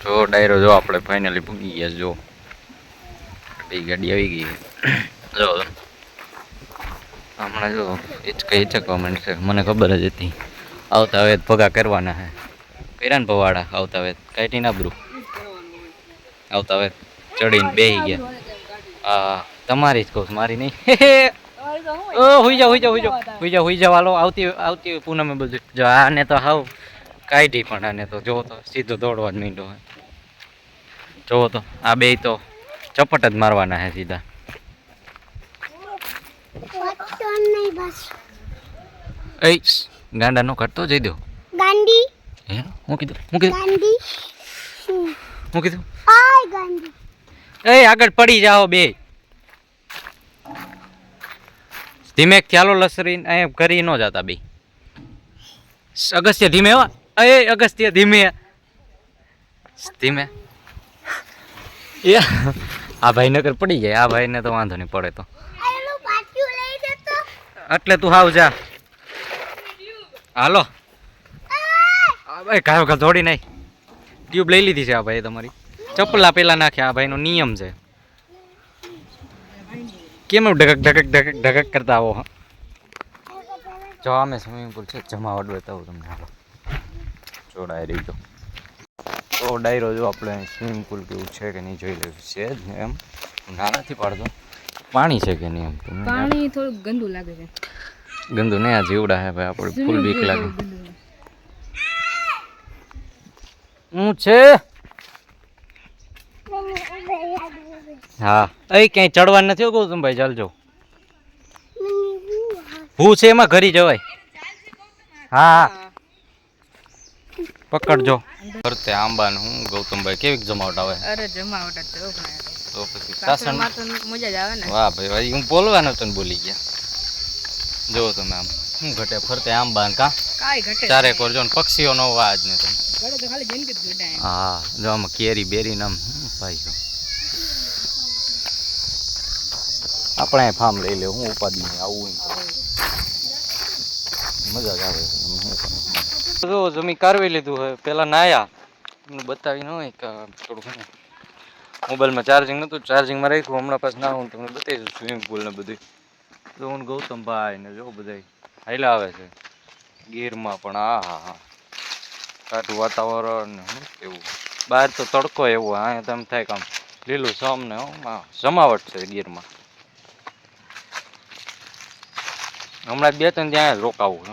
તો ડાયરો જો આપણે ફાઇનલી પૂગી ગયા. જો ગાડી આવી ગઈ જો હમણાં જો હિચકવા માંડશે. મને ખબર જ હતી આવતા હવે ભગા કરવાના હે. કર્યા ને પવાડા આવતા હવે કાઢી ના બ્રુ આવતા હવે ચડીને બેસી ગયા. હા તમારી જ કહું મારી નહીં. હુઈ જાવ હાલો. આવતી પૂનમે બધું જો આને તો હાવ કાઢી પણ આને તો જો તો સીધો દોડવા જ માંડ્યો હોય. જોવો તો આ બે તો ચપટ જ મારવાના હે સીધા. ગાંડા નો કાઢતો જઈ દો. ગાંડી હે હું કીધું ગાંડી હું કીધું આય ગાંડી. એ આગળ પડી જાઓ બે. ધીમે ખ્યાલો લસરીને એ કરી ન જાતા બે. અગસ્ત્ય ધીમે હો. એ અગસ્ત્ય ધીમે ધીમે. એ આ ભાઈ નગર પડી જાય. આ ભાઈને તો વાંધો નહીં પડે તો એટલે તું હાવ જા. હાલો ભાઈ કાયો દોડી નાખ. ટ્યુબ લઈ લીધી છે આ ભાઈ તમારી. ચપ્પલા પેલા નાખ્યા. આ ભાઈનો નિયમ છે. કેમ ઢગક ઢગક ઢગક ઢગક કરતા આવો. હા જો અમે સ્વિમિંગ પુલ છે જમાવટ બતાવું તમને. હાલો જોડાઈ રહી તો ડાયરો જો આપણે સ્વિમિંગ પુલ કેવું છે કે નહીં જોઈ લેવું છે જ ને. એમ ના નથી પાડતો. પાણી છે કે નહીં એમ તમને પાણી થોડું ગંદુ લાગે છે. ગંદુ નહીં આ જીવડા હે ભાઈ. આપણે ફૂલ બીક લાગે. હું છે હા એ ક્યાંય ચડવાનું નથી કહું તમે ભાઈ. ચાલજો હું છે એમાં ઘરી જવાય. હા પકડજો. ફરતે આંબાને હું ગૌતમભાઈ કેવી જમાવટ આવે. અરે જમાવટ જ તો પછી સાસણ માં તો મજા જ આવે ને. વાહ ભાઈ ભાઈ હું બોલવાનો તો બોલી ગયા. જો તમે આમ શું ઘટે ફરતે આંબા ને કાઈ ઘટે ચારે કરજો ને પક્ષીઓ નો અવાજ ને તમે. ઘરે તો ખાલી જિંદગી જ ઘટાય. હા જો આમાં કેરી બેરી નામ ભાઈ જો આપણે ફાર્મ લઈ લે. હું ઉપાધિ નહીં આવું મજા જ આવે. જો જમી કારવી લીધું હોય. પેલા નાયા બતાવી ન હોય કે થોડું મોબાઈલમાં ચાર્જિંગ નહોતું. ચાર્જિંગમાં રાખ્યું. હમણાં પાછું ના હું તમને બતાવી દઉં સ્વિમિંગ પુલ ને બધું. તો હું ગૌતમભાઈ ને જો બધા હાઈલા આવે છે ગીરમાં પણ. હા હા હા કાઠું વાતાવરણ શું કેવું. બહાર તો તડકો એવો. અહીંયા તેમ થાય કામ લીલું સમ ને જમાવટ છે ગીરમાં. હમણાં 2-3 ત્યાં રોકાવું.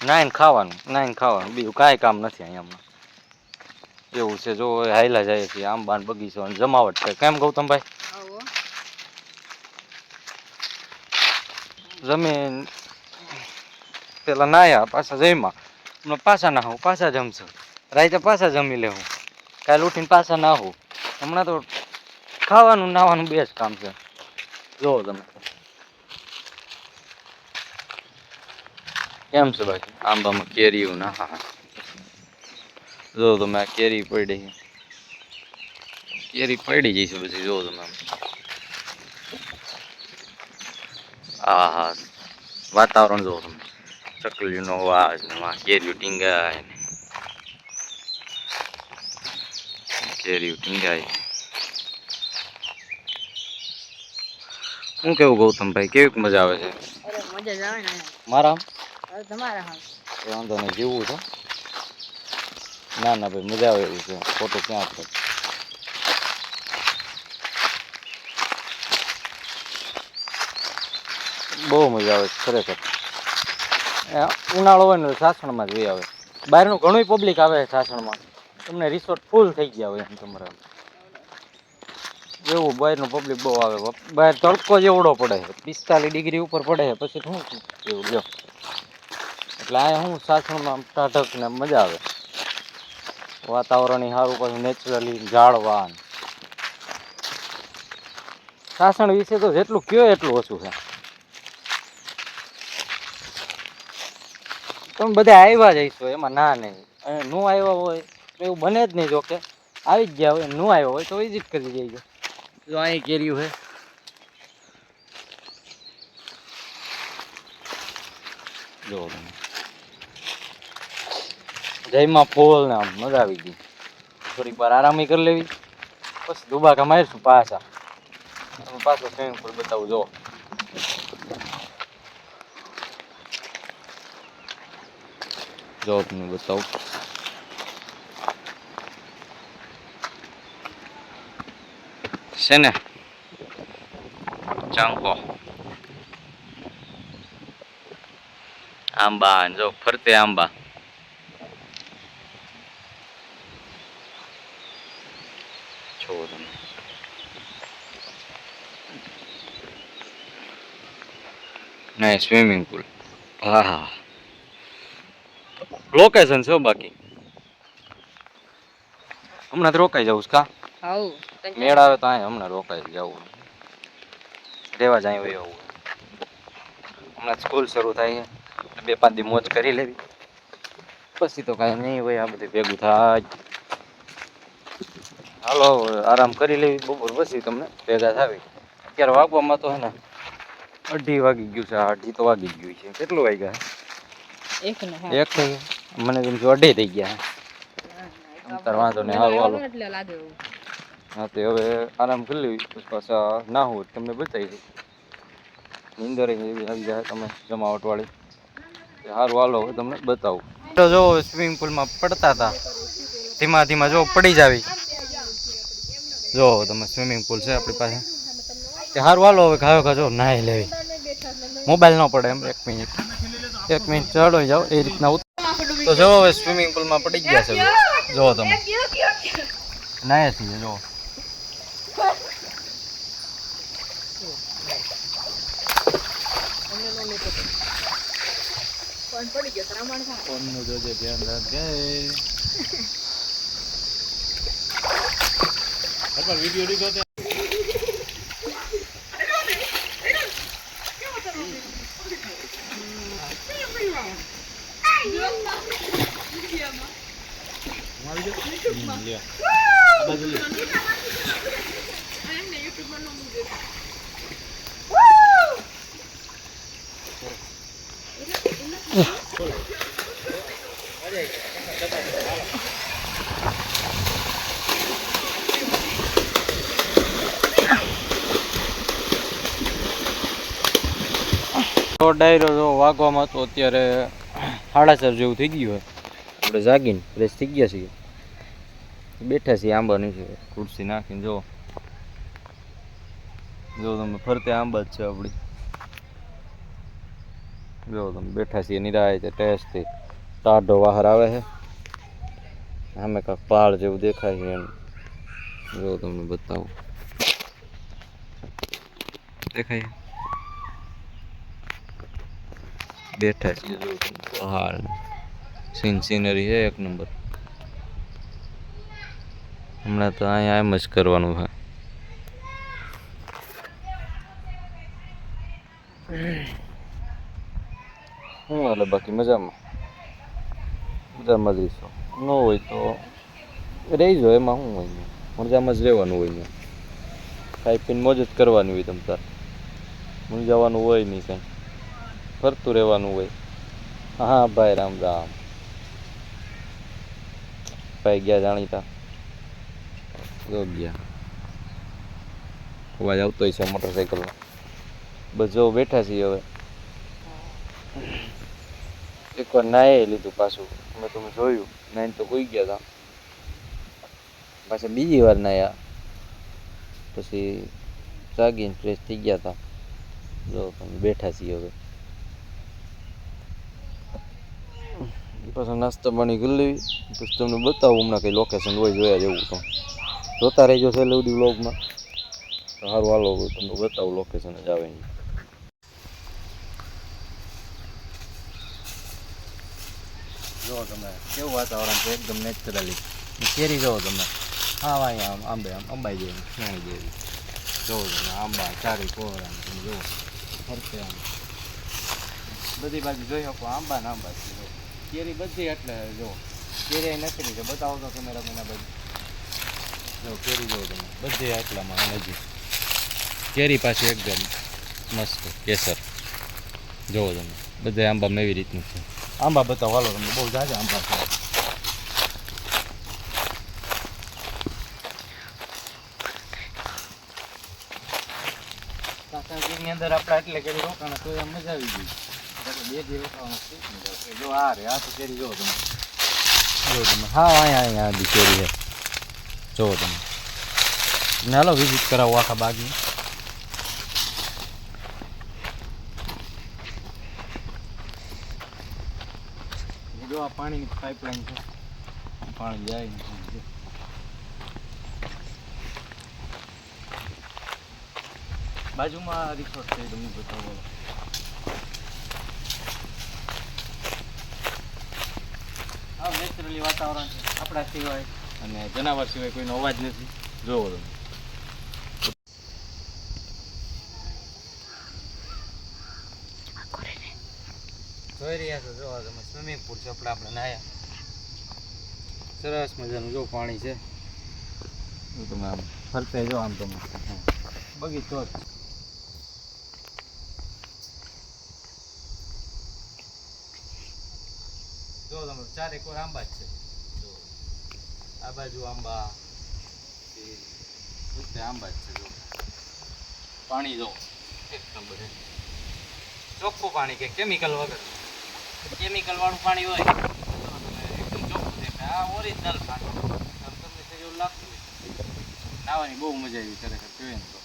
નાઈને ખાવાનું બીજું કાંઈ કામ નથી અહીંયા હમણાં. એવું છે જો હાઈલા જાય છે આંબા બગીચો જમાવટ છે. કેમ ગૌતમભાઈ જમીન પેલા નાયા પાછા જમ્યા. હમણાં પાછા ના હું પાછા જમશું. રાતે પાછા જમી લેવું. કાલે ઉઠીને પાછા ના હું. હમણાં તો ખાવાનું નાવાનું બે જ કામ છે. જોવો તમે કેમ છે બાકી આંબામાં કેરીયું ના. હા જો તમે આ કેરી પડી જઈશું પછી. જો તમે હા હા વાતાવરણ જોવો તમે. ચકલીનો અવાજ ને કેરીયું ટીંગાય ને કેરીયું ટીંગાય. હું કેવું ગૌતમભાઈ કેવી મજા આવે છે. અરે મજા જ આવે ને. મારા તમારા હા વાંધો નહીં જીવવું છે. ના ના ભાઈ મજા આવે એવું છે. ફોટો ક્યાં છે. બહુ મજા આવે ખરેખર. ઉનાળો હોય ને સાસણમાં જ વહી આવે. બહારનું ઘણું પબ્લિક આવે સાસણમાં. તમને રિસોર્ટ ફૂલ થઈ ગયા હોય એમ તમારે એવું. બહારનું પબ્લિક બહુ આવે. બહાર તડકો જેવડો પડે 45 ડિગ્રી ઉપર પડે પછી શું એવું લ્યો. એટલે આ શું સાસણમાં ટાઢક ને મજા આવે. વાતાવરણ સારું પાછું નેચરલી ઝાડવા. સાસણ વિશે તો જેટલું કયો એટલું ઓછું છે. તમે બધા આવ્યા જઈશો એમાં ના નહીં. અને ન આવ્યા હોય તો એવું બને જ નહીં. જોકે આવી જ ગયા હોય ન આવ્યો હોય તો વિઝિટ કરી જઈજો. જો અહીં કેર્યું છે જો જયમાં ફૂલ ને આમ મજા આવી ગઈ. થોડીક વાર આરામી કરી લેવી, પછી દુબાકા મારીશું પાછા. પાછો સ્વિમિંગ પુલ બતાવું. જો તમને બતાવું. છે ને ચાંકો આંબા, જો ફરતે આંબા. છો તમે નહીં સ્વિમિંગ પુલ. હા, લોકેશન છે બાકી. હમણાં તો રોકાઈ જવું કા આવું મેળ આવે તો અહીંયા હમણાં રોકાઈ જવું. રેવા જાય હોય એવું. હમણાં સ્કૂલ શરૂ થાય છે, 2-5 દી મોજ કરી લેવી, પછી તો કાંઈ નહીં હોય. આ બધું ભેગું થાય. હાલો આરામ કરી લેવી, બપોર પછી તમને ભેગા થાવી. અત્યારે વાગવામાં તો હે ને 2:30 વાગી ગયું છે. 2:30 તો વાગી જ ગયું છે. કેટલું વાગ્યા? એક થઈ. મને તેમ 2:30 થઈ ગયા. અંતર વાંધો નહીં. હારું હાલો. હા તો હવે આરામ કરી લેવી, પછી પાછા ના હોય તમને બતાવી દઉં. નીંદર એવી આવી જાય તમે જમાવટવાળી. સારું હાલો હવે તમને બતાવું. તો જો સ્વિમિંગ પુલમાં પડતા હતા, ધીમા ધીમા જો પડી જાવી. જો તમે સ્વિમિંગ પુલ છે આપણી પાસે. સારું હાલો હવે ખાયો ખાજો નાહી લેવી. મોબાઈલ ન પડે એમ. 1 મિનિટ ચડોઈ જાઓ એ રીતના. તો જો હવે સ્વિમિંગ પુલમાં પડી ગયા છે. જો તમે નાહે છીએ. જો ફોનનું જોજે, ધ્યાન રાખજે. વિડીયો લીધો તે તો ડાયરો જો વાગવામાં તો અત્યારે 4:30 જેવું થઈ ગયું હોય. આપણે જાગીને ફ્રેશ થઈ ગયા છીએ, બેઠા છીએ આંબા નીચે ખુરશી નાખીને. જો તમે ફરતે આંબા જ છે આપણી. જો તમે બેઠા છીએ નિરાય છે ટેસ્ટથી. ટાઢો બહાર આવે છે, આમે કાંક પહાડ જેવું દેખાય છે એમ. જો તમને બતાવું, દેખાય બેઠા છીએ. જો પહાડ સીનરી છે 1 નંબર. હમણાં તો અહીંયા એમ જ કરવાનું છે. શું હાલે બાકી? મજામાં મજામાં જ રહીશો. ન હોય તો રહીજો, એમાં શું હોય? મજામાં જ રહેવાનું હોય. ખાઈ પીને મોજ જ કરવાની હોય. તમ તાર મૂંઝાવાનું હોય નહીં, કાંઈ ફરતું રહેવાનું હોય. હા ભાઈ રામ રામ. ભાઈ ગયા જાણીતા. જો ગયા અવાજ આવતો હોય છે મોટરસાઇકલનો. બસ જો બેઠા છીએ હવે. એકવાર નાહી લીધું પાછું. તમે જોયું નાઈને તો કોઈ ગયા હતા. પાછા બીજી વાર નાહ્યા, પછી જાગીને ફ્રેશ થઈ ગયા હતા. જો તમે બેઠા છીએ હવે. પાછા નાસ્તા પાણી કરી લેવી, પછી તમને બતાવું હમણાં કંઈ લોકેશન હોય જોયા જેવું તો જોતા રહેજો છેલ્લે સુધી વ્લોગમાં. સારું હાલો તમને બતાવું લોકેશન જ આવે. જો તમે કેવું વાતાવરણ છે, એકદમ નેચરલી. કેરી જોવો તમે. હા અહીંયા અંબાઈ જેવી સ્નેહી જેવી. જોવો તમે આંબા ચારી કોહરા તમે જુઓ ફરતે આમ બધી બાજુ જોઈ શકો આંબા ને આંબા છે. કેરી બધી એટલે જો કેરી નકરી છે. બતાવો તો કેમેરામેન આ બાજુ. જો કેરી જોવો તમે બધી આટલામાં નજીક. કેરી પાછી એકદમ મસ્ત કેસર. જોવો તમે બધે આંબામાં એવી રીતનું છે. આંબા બતાવો હાલો તમને. બહુ ઝાઝા આંબા છે. અંદર આપણે એટલે કેરી રોકાણા તો એમ મજા આવી ગઈ. એટલે 2 દી રોકાવાનું છે ને. જો આ રે આ તો કેરી જો તમે. હા અહીંયા દી કેરી છે. જો તમે. હાલો વિઝિટ કરાવો આખા બાગની. જો આ પાણીની પાઇપલાઇન છે. પાણી જાય ને બાજુમાં રિસોર્ટ છે તમને બતાવો. હા નેચરલી વાતાવરણ છે આપણા સિવાય અને જનાવર સિવાય કોઈનો અવાજ નથી. જોવો તમે જોઈ રહ્યા છો. જો તમે સ્વિમિંગ પુલ છે આપણે નાયા સરસ મજાનું જો પાણી છે. તમે આમ ફરતે જો આમ તમે બગીચો જ જો તમે ચારે કોર આંબા જ છે. જો આ બાજુ આંબા આંબા જ છે. જો પાણી જો એક નંબર ચોખ્ખું પાણી કે કેમિકલ વગર. કેમિકલ વાળું પાણી હોય એકદમ ચોખ્ખું દેખાય. આ ઓરિજિનલ પાણી આમ તમને એવું લાગતું હોય. નાવાની બહુ મજા આવી ખરેખર જોઈએ ને તો.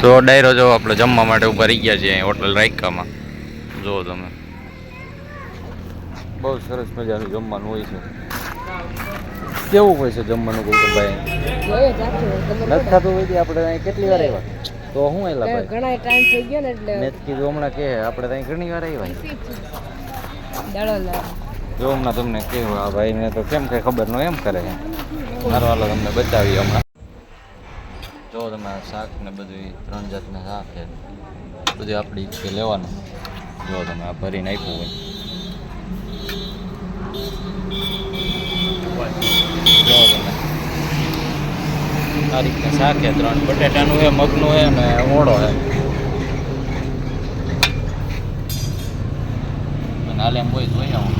તો ડાયરો જો આપણે જમવા માટે ઊભા રહી ગયા છીએ હોટલ રાયકામાં. જુઓ તમે બહુ સરસ મજાનું જમવાનું હોય છે. કેવું હોય છે જમવાનું ગૌતમભાઈ? નથી થતું હોય આપણે અહીં કેટલી વાર આવ્યા તો શું એલા ભાઈ ઘણા ટાઈમ થઈ ગયો ને એટલે મેં કીધું હમણાં કે આપણે ત્યાં ઘણી વાર આવ્યા જો હમણાં તમને કેવું આ ભાઈને તો કેમ કઈ ખબર ન એમ કરે છે. મારો વાલો તમને બચાવી હમણાં. જો તમે શાક ને બધું 3 જાતના શાક છે બધું આપણી ઈચ્છે લેવાનું. જો તમે આ ભરીને આપ્યું હોય. જો તમે આ રીતના શાક છે 3 બટેટાનું છે મગનું છે અને ઓળો છે. અને હાલે એમ હોય જોઈ આવું.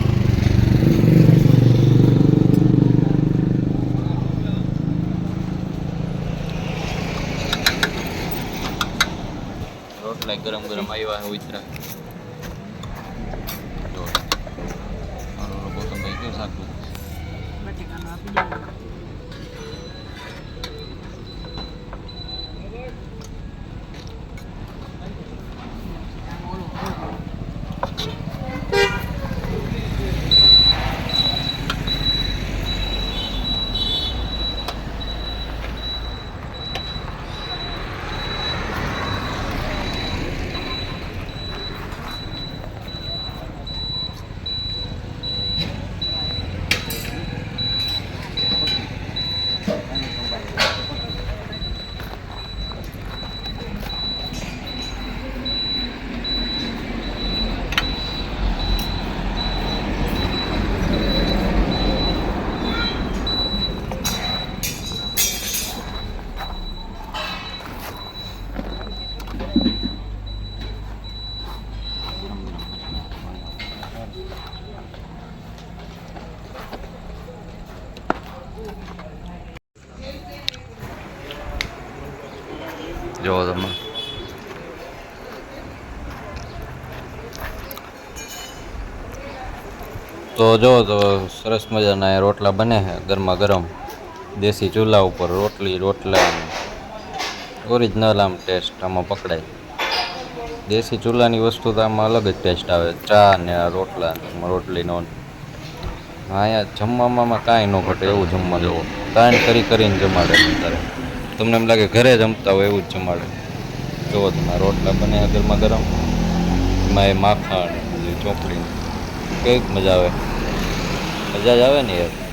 રોટલા ગરમ ગરમ આવ્યા હોય ઉતરા. જો ગૌતમભાઈ કેવું શાક જોવો તમે તો જો તો સરસ મજાના રોટલા બને છે ગરમા ગરમ દેશી ચૂલા ઉપર રોટલા ઓરિજિનલ આમ ટેસ્ટ આમાં પકડાય. દેશી ચૂલાની વસ્તુ તો આમાં અલગ જ ટેસ્ટ આવે. ચા ને આ રોટલા રોટલીનો અહીંયા જમવામાં કાંઈ ન ઘટે એવું જમવા જવો તાણ કરીને જમાડે અત્યારે તમને એમ લાગે ઘરે જમતા હોય એવું જ જમાડે જુઓ તમે રોટલા બને ગરમા ગરમ એમાં એ માખણ ચોપડી કેવી મજા આવે મજા જ આવે ને યાર